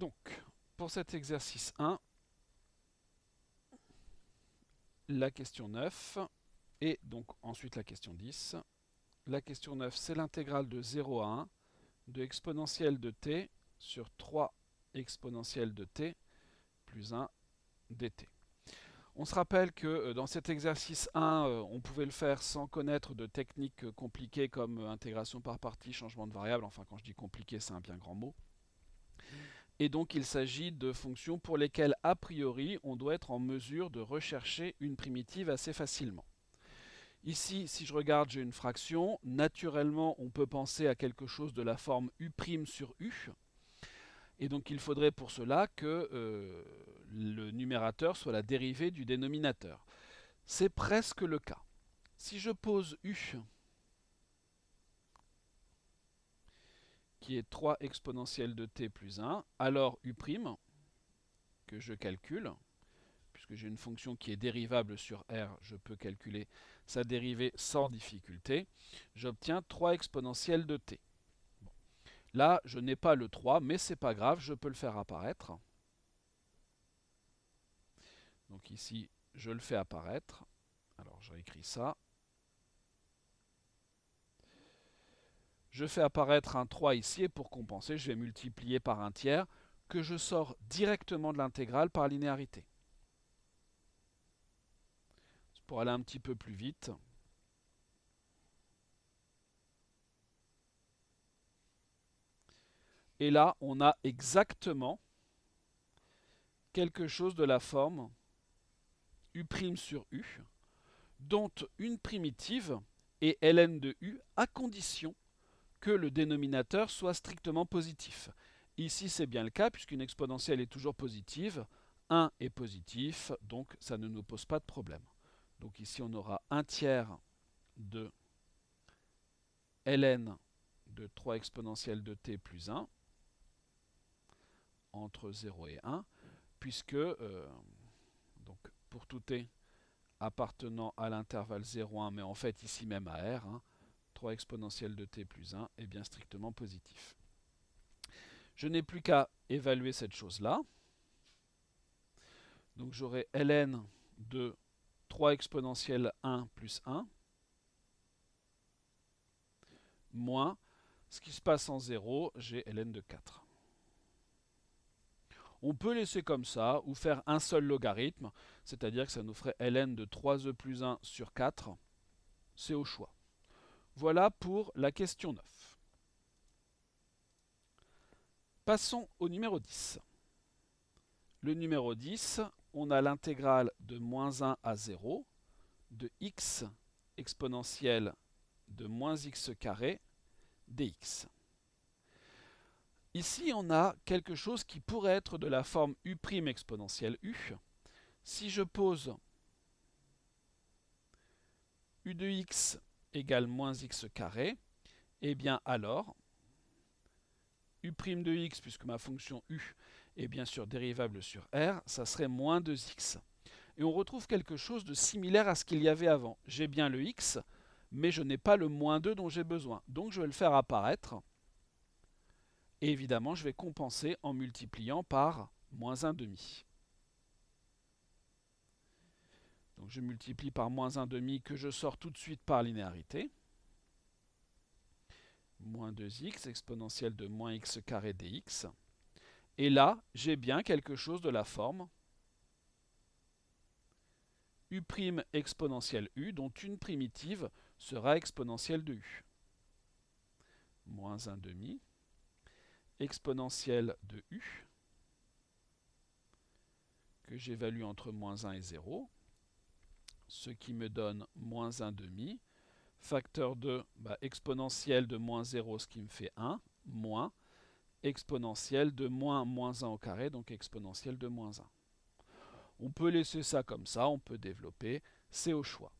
Donc, pour cet exercice 1, la question 9, et donc ensuite la question 10. La question 9, c'est l'intégrale de 0 à 1 de exponentielle de t sur 3 exponentielle de t plus 1 dt. On se rappelle que dans cet exercice 1, on pouvait le faire sans connaître de techniques compliquées comme intégration par partie, changement de variable. Enfin, quand je dis compliqué, c'est un bien grand mot. Et donc, il s'agit de fonctions pour lesquelles, a priori, on doit être en mesure de rechercher une primitive assez facilement. Ici, si je regarde, j'ai une fraction. Naturellement, on peut penser à quelque chose de la forme u' sur u. Et donc, il faudrait pour cela que le numérateur soit la dérivée du dénominateur. C'est presque le cas. Si je pose u, qui est 3 exponentielle de t plus 1, alors u', que je calcule, puisque j'ai une fonction qui est dérivable sur R, je peux calculer sa dérivée sans difficulté, j'obtiens 3 exponentielle de t. Bon. Là, je n'ai pas le 3, mais c'est pas grave, je peux le faire apparaître. Donc ici, je le fais apparaître. Alors, j'ai écrit ça. Je fais apparaître un 3 ici, et pour compenser, je vais multiplier par un tiers, que je sors directement de l'intégrale par linéarité. Pour aller un petit peu plus vite, et là, on a exactement quelque chose de la forme u' sur u, dont une primitive est ln de u à condition que le dénominateur soit strictement positif. Ici, c'est bien le cas, puisqu'une exponentielle est toujours positive. 1 est positif, donc ça ne nous pose pas de problème. Donc ici, on aura un tiers de ln de 3 exponentielle de t plus 1 entre 0 et 1, puisque donc pour tout t appartenant à l'intervalle 0,1, mais en fait ici même à R, 3 exponentielle de t plus 1 est bien strictement positif. Je n'ai plus qu'à évaluer cette chose-là. Donc j'aurai ln de 3 exponentielle 1 plus 1 moins ce qui se passe en 0, j'ai ln de 4. On peut laisser comme ça ou faire un seul logarithme, c'est-à-dire que ça nous ferait ln de 3e plus 1 sur 4. C'est au choix. Voilà pour la question 9. Passons au numéro 10. Le numéro 10, on a l'intégrale de moins 1 à 0 de x exponentielle de moins x carré dx. Ici, on a quelque chose qui pourrait être de la forme u' exponentielle u. Si je pose u de x égale moins x carré, eh bien alors, u' de x, puisque ma fonction u est bien sûr dérivable sur R, ça serait moins 2x. Et on retrouve quelque chose de similaire à ce qu'il y avait avant. J'ai bien le x, mais je n'ai pas le moins 2 dont j'ai besoin. Donc je vais le faire apparaître. Et évidemment, je vais compenser en multipliant par moins 1 demi. Donc je multiplie par moins 1 demi que je sors tout de suite par linéarité. Moins 2x exponentielle de moins x carré dx. Et là, j'ai bien quelque chose de la forme u' exponentielle u, dont une primitive sera exponentielle de u. Moins 1 demi exponentielle de u, que j'évalue entre moins 1 et 0, ce qui me donne moins 1 demi, facteur de exponentielle de moins 0, ce qui me fait 1, moins exponentielle de moins 1 au carré, donc exponentielle de moins 1. On peut laisser ça comme ça, on peut développer, c'est au choix.